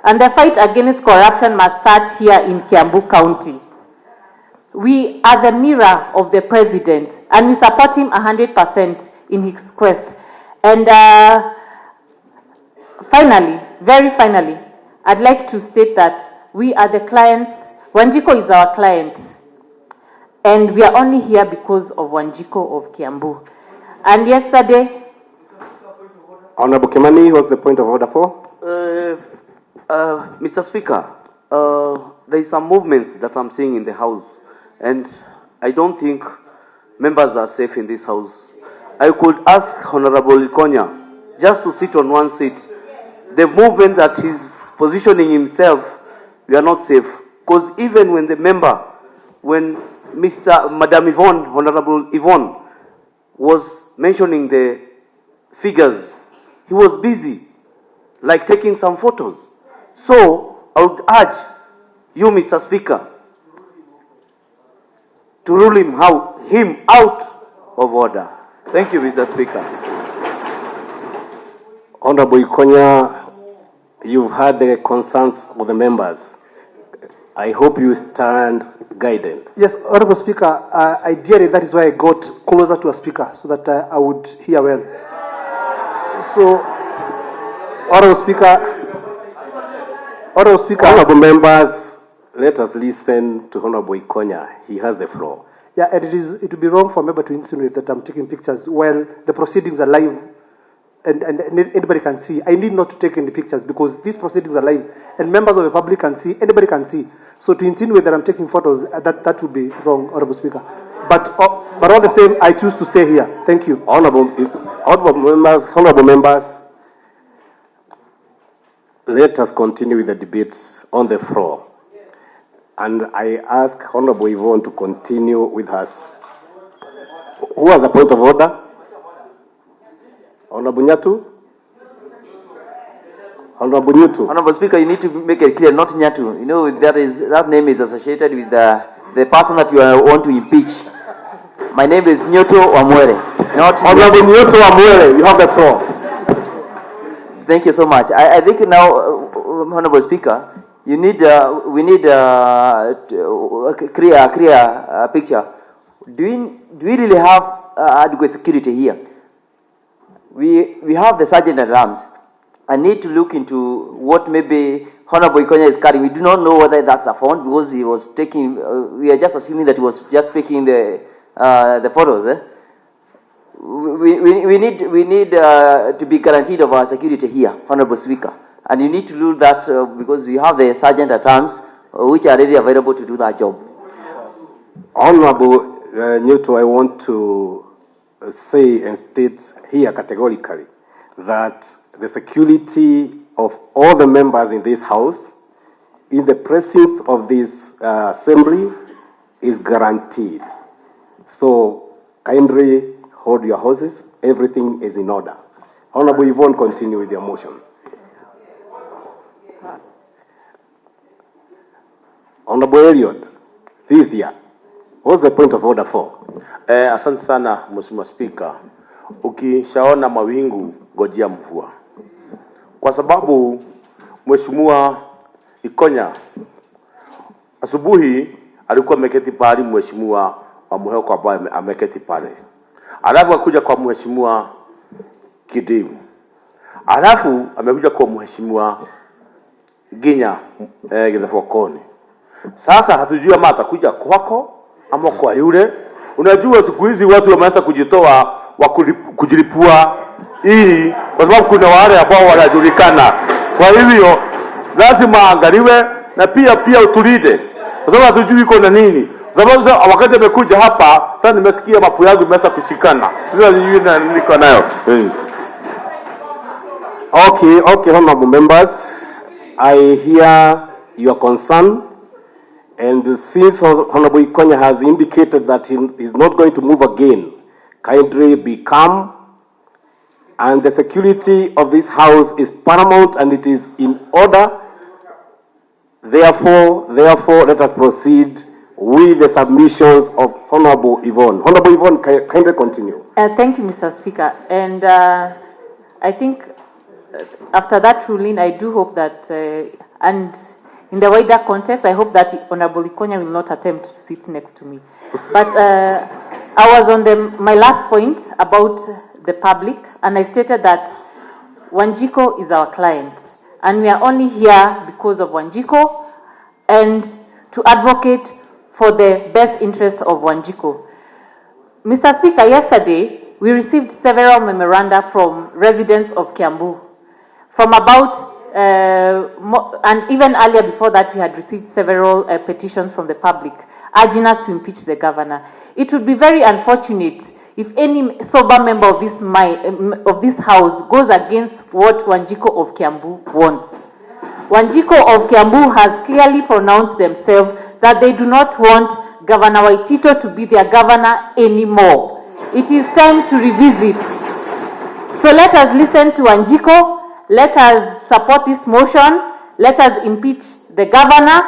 And the fight against corruption must start here in Kiambu County. We are the mirror of the president, and we support him 100% in his quest. And finally, very finally, I'd like to state that we are the clients. Wanjiko is our client, and we are only here because of Wanjiko of Kiambu. And yesterday, Honorable Kimani, what's the point of order for? Mr. Speaker, there is some movements that I'm seeing in the House, and I don't think members are safe in this House. I could ask Honorable Ikonya just to sit on one seat. The movement that he's positioning himself, we are not safe. Because even when the member, when Madam Yvonne, Honorable Yvonne, was mentioning the figures, he was busy, like taking some photos. So, I would urge you, Mr. Speaker, to rule him out of order. Thank you, Mr. Speaker. Honorable Ikonya, you've heard the concerns of the members. I hope you stand guided. Yes, Honorable Speaker, ideally that is why I got closer to a speaker, so that I would hear well. So, Honorable Speaker, Honorable members, let us listen to Honorable Ikonya. He has the floor. Yeah, and it would be wrong for a member to insinuate that I'm taking pictures while the proceedings are live and anybody can see. I need not to take any pictures because these proceedings are live and members of the public can see, anybody can see. So to insinuate that I'm taking photos, that would be wrong, Honorable Speaker. But all the same, I choose to stay here. Thank you. Honorable members, let us continue with the debates on the floor. And I ask Honorable Yvonne to continue with us. Who has a point of order? Honorable Nyatu? Honorable Nyatu. Honorable Speaker, you need to make it clear, not Nyatu. You know, that name is associated with the person that you want to impeach. My name is Nyoto Wamwere. Not Honorable Nyoto Wamwere, you have the floor. Thank you so much. I think now, Honorable Speaker, we need a clear picture. Do we really have adequate security here? We have the sergeant at arms. I need to look into what maybe Honorable Ikonya is carrying. We do not know whether that's a phone because he was taking. We are just assuming that he was just taking the photos. Eh? We need to be guaranteed of our security here, Honorable Speaker. And you need to do that because we have the sergeant at arms which are ready available to do that job. Honorable Newton, I want to say and state here categorically that the security of all the members in this house, in the presence of this assembly, is guaranteed. So kindly hold your horses. Everything is in order. Honorable Yvonne, continue with your motion. Honorable Elliot, Thithia, what's the point of order for? Asante sana Mheshimiwa Spika. Ukishaona mawingu ngojea mvua. Kwa sababu Mheshimiwa Ikonya asubuhi alikuwa ameketi pale Mheshimiwa wa Muheko ambaye ameketi pale. Alafu akuja kwa Mheshimiwa Kidimu. Alafu amekuja kwa Mheshimiwa Ginya Githafokoni. Sasa hatujui ama atakuja kwako ama kwa yule. Unajua siku hizi watu wameanza kujitoa kujilipua ili kwa sababu kuna wale ambao wanajulikana. Kwa hivyo lazima angaliwe na pia utulide. Kwa sababu hatujui iko na nini. Sababu wakati amekuja hapa sasa nimesikia mapu yangu imeanza kushikana. Sasa niko nayo. Okay, honorable members, I hear your concern. And since Honorable Ikonya has indicated that he is not going to move again, kindly be calm. And the security of this house is paramount and it is in order. Therefore, let us proceed with the submissions of Honorable Yvonne. Honorable Yvonne, kindly continue. Thank you, Mr. Speaker. And I think after that ruling, I do hope that, and in the wider context, I hope that Honorable Ikonya will not attempt to sit next to me. But I was on my last point about the public, and I stated that Wanjiko is our client, and we are only here because of Wanjiko and to advocate for the best interest of Wanjiko. Mr. Speaker, yesterday we received several memoranda from residents of Kiambu, from about and even earlier before that, we had received several petitions from the public urging us to impeach the governor. It would be very unfortunate if any sober member of this house goes against what Wanjiko of Kiambu wants. Wanjiko of Kiambu has clearly pronounced themselves that they do not want Governor Waititu to be their governor anymore. It is time to revisit. So let us listen to Wanjiko. Let us support this motion. Let us impeach the governor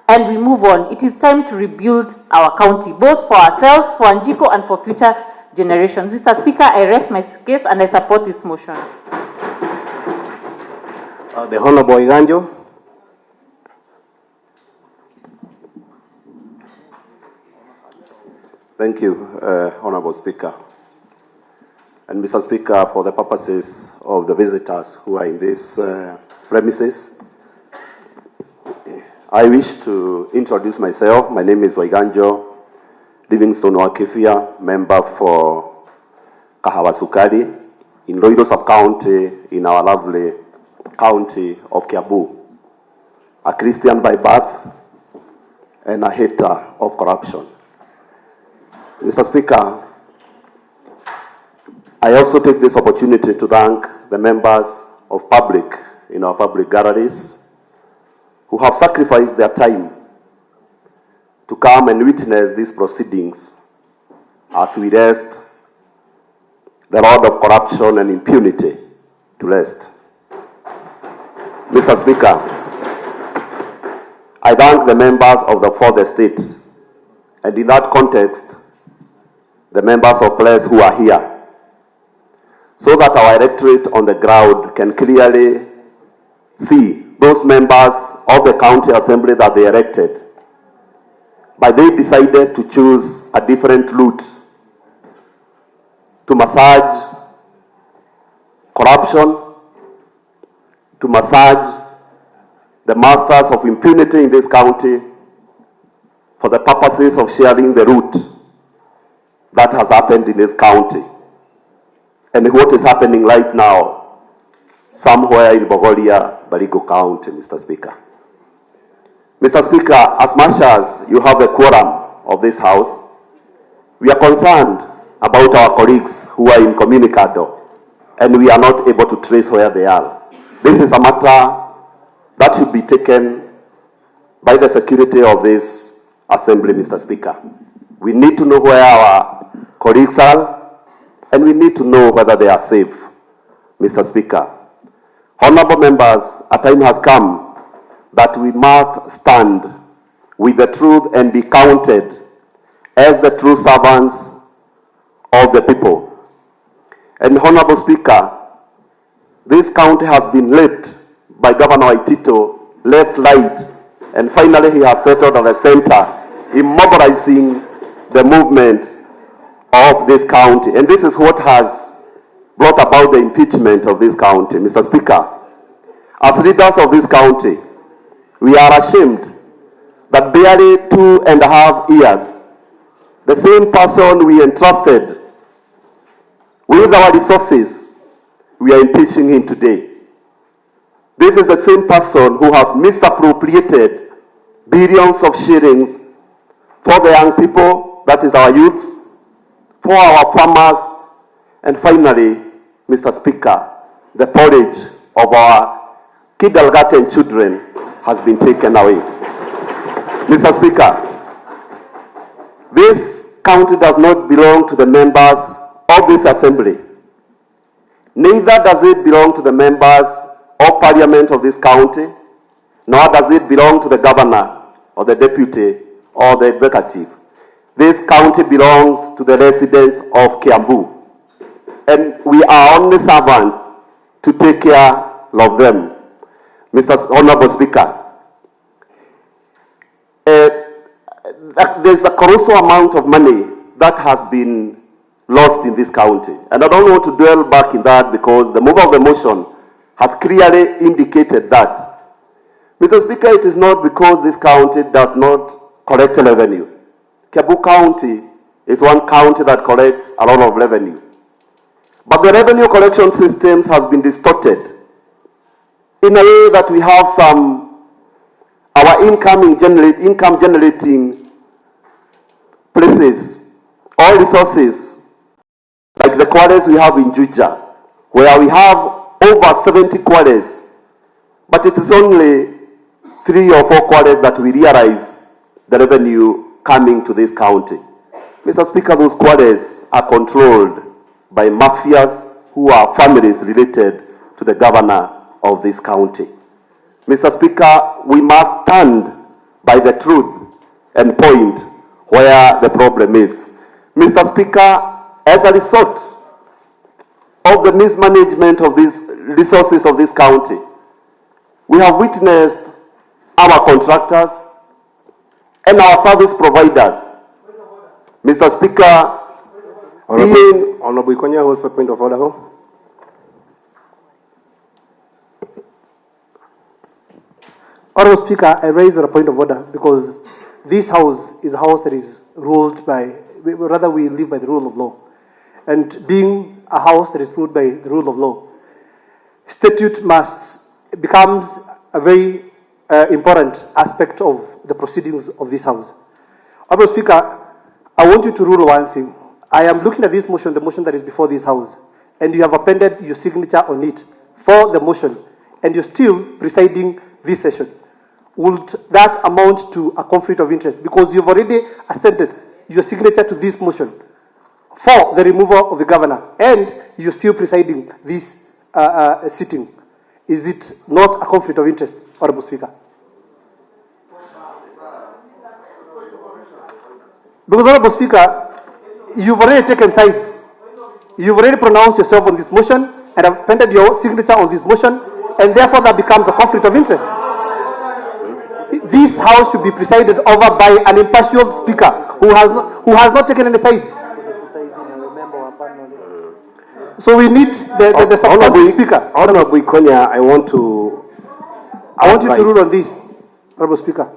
and we move on. It is time to rebuild our county, both for ourselves, for Wanjiko, and for future generations. Mr. Speaker, I rest my case and I support this motion. The Honorable Iganjo. Thank you, Honorable Speaker. And Mr. Speaker, for the purposes of the visitors who are in these premises, I wish to introduce myself. My name is Waiganjo Livingstone Wakifia, member for Kahawa Sukari, in Loido sub-county, in our lovely county of Kiambu. A Christian by birth and a hater of corruption. Mr. Speaker, I also take this opportunity to thank the members of public in our public galleries who have sacrificed their time to come and witness these proceedings as we rest the rod of corruption and impunity to rest. Mr. Speaker, I thank the members of the fourth estate, and in that context, the members of place who are here, so that our electorate on the ground can clearly see those members of the county assembly that they elected. But they decided to choose a different route to massage corruption, to massage the masters of impunity in this county for the purposes of sharing the root that has happened in this county. And what is happening right now somewhere in Bogoria, Baringo County, Mr. Speaker. Mr. Speaker, as much as you have a quorum of this House, we are concerned about our colleagues who are incommunicado, and we are not able to trace where they are. This is a matter that should be taken by the security of this assembly, Mr. Speaker. We need to know where our colleagues are, and we need to know whether they are safe, Mr. Speaker. Honorable members, a time has come that we must stand with the truth and be counted as the true servants of the people. And Honorable Speaker, this county has been led by Governor Waititu, left, right, and finally he has settled on the center, immobilizing the movement of this county. And this is what has brought about the impeachment of this county. Mr. Speaker, as leaders of this county, we are ashamed that barely 2.5 years, the same person we entrusted with our resources, we are impeaching him today. This is the same person who has misappropriated billions of shillings for the young people, that is our youths, for our farmers, and finally, Mr. Speaker, the porridge of our kindergarten children has been taken away. Mr. Speaker, this county does not belong to the members of this assembly. Neither does it belong to the members of parliament of this county, nor does it belong to the governor or the deputy or the executive. This county belongs to the residents of Kiambu, and we are only servants to take care of them. Mr. Honorable Speaker, there's a colossal amount of money that has been lost in this county, and I don't want to dwell back in that because the mover of the motion has clearly indicated that. Mr. Speaker, it is not because this county does not collect revenue. Kiambu County is one county that collects a lot of revenue. But the revenue collection systems has been distorted in a way that we have our income generating places, all resources, like the quarries we have in Juja, where we have over 70 quarries, but it is only 3 or 4 quarries that we realize the revenue coming to this county. Mr. Speaker, those quarries are controlled by mafias who are families related to the governor of this county. Mr. Speaker, we must stand by the truth and point where the problem is. Mr. Speaker, as a result of the mismanagement of these resources of this county, we have witnessed our contractors and our service providers, Mr. Speaker, Honorable Ikonya, what's the point of order? Honorable Speaker, I raise a point of order because this house is a house that is ruled by, rather we live by the rule of law. And being a house that is ruled by the rule of law, statute becomes a very important aspect of the proceedings of this house. Honorable Speaker, I want you to rule one thing. I am looking at this motion, the motion that is before this house, and you have appended your signature on it for the motion, and you're still presiding this session. Would that amount to a conflict of interest? Because you've already assented your signature to this motion for the removal of the governor, and you're still presiding this sitting. Is it not a conflict of interest, Honorable Speaker? Because, Honorable Speaker, you've already taken sides. You've already pronounced yourself on this motion and appended your signature on this motion, and therefore that becomes a conflict of interest. This house should be presided over by an impartial speaker who has not taken any sides. So we need the substantive speaker. Honorable Ikonya, I want you to rule on this, Honorable Speaker.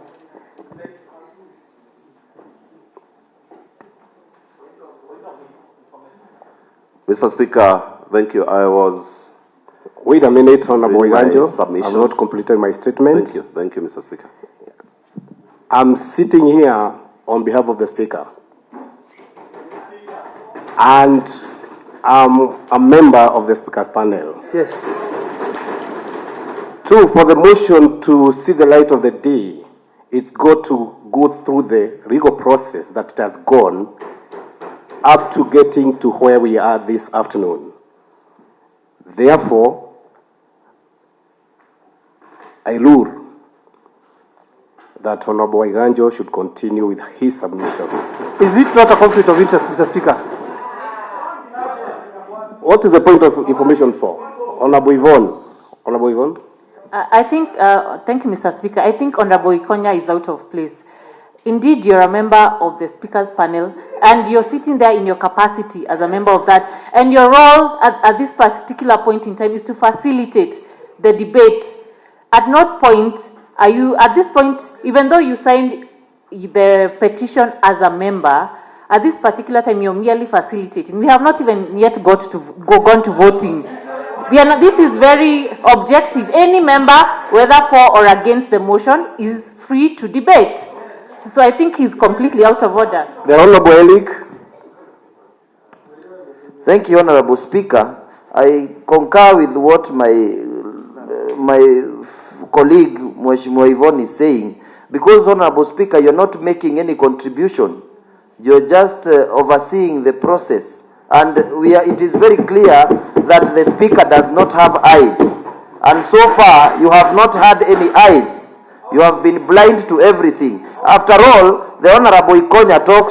Mr. Speaker, thank you. Wait a minute, Honorable Iganjo. Submission. I've not completed my statement. Thank you, Mr. Speaker. I'm sitting here on behalf of the Speaker. And I'm a member of the Speaker's panel. Yes. Two, for the motion to see the light of the day, it's got to go through the legal process that it has gone up to getting to where we are this afternoon. Therefore, I rule that Honorable Iganjo should continue with his submission. Is it not a conflict of interest, Mr. Speaker? What is the point of information for? Honorable Yvonne. Honorable Yvonne? I think, thank you, Mr. Speaker. I think Honorable Ikonya is out of place. Indeed, you're a member of the Speaker's panel, and you're sitting there in your capacity as a member of that. And your role at this particular point in time is to facilitate the debate. At no point are you, at this point, even though you signed the petition as a member, at this particular time you're merely facilitating. We have not even yet gone to voting. This is very objective. Any member, whether for or against the motion, is free to debate. So I think he's completely out of order. The Honorable Elik. Thank you, Honorable Speaker. I concur with what my colleague, Mheshimiwa Yvonne, is saying. Because, Honorable Speaker, you're not making any contribution. You're just overseeing the process. And it is very clear that the Speaker does not have eyes. And so far, you have not had any eyes. You have been blind to everything. After all, the Honorable Ikonya talks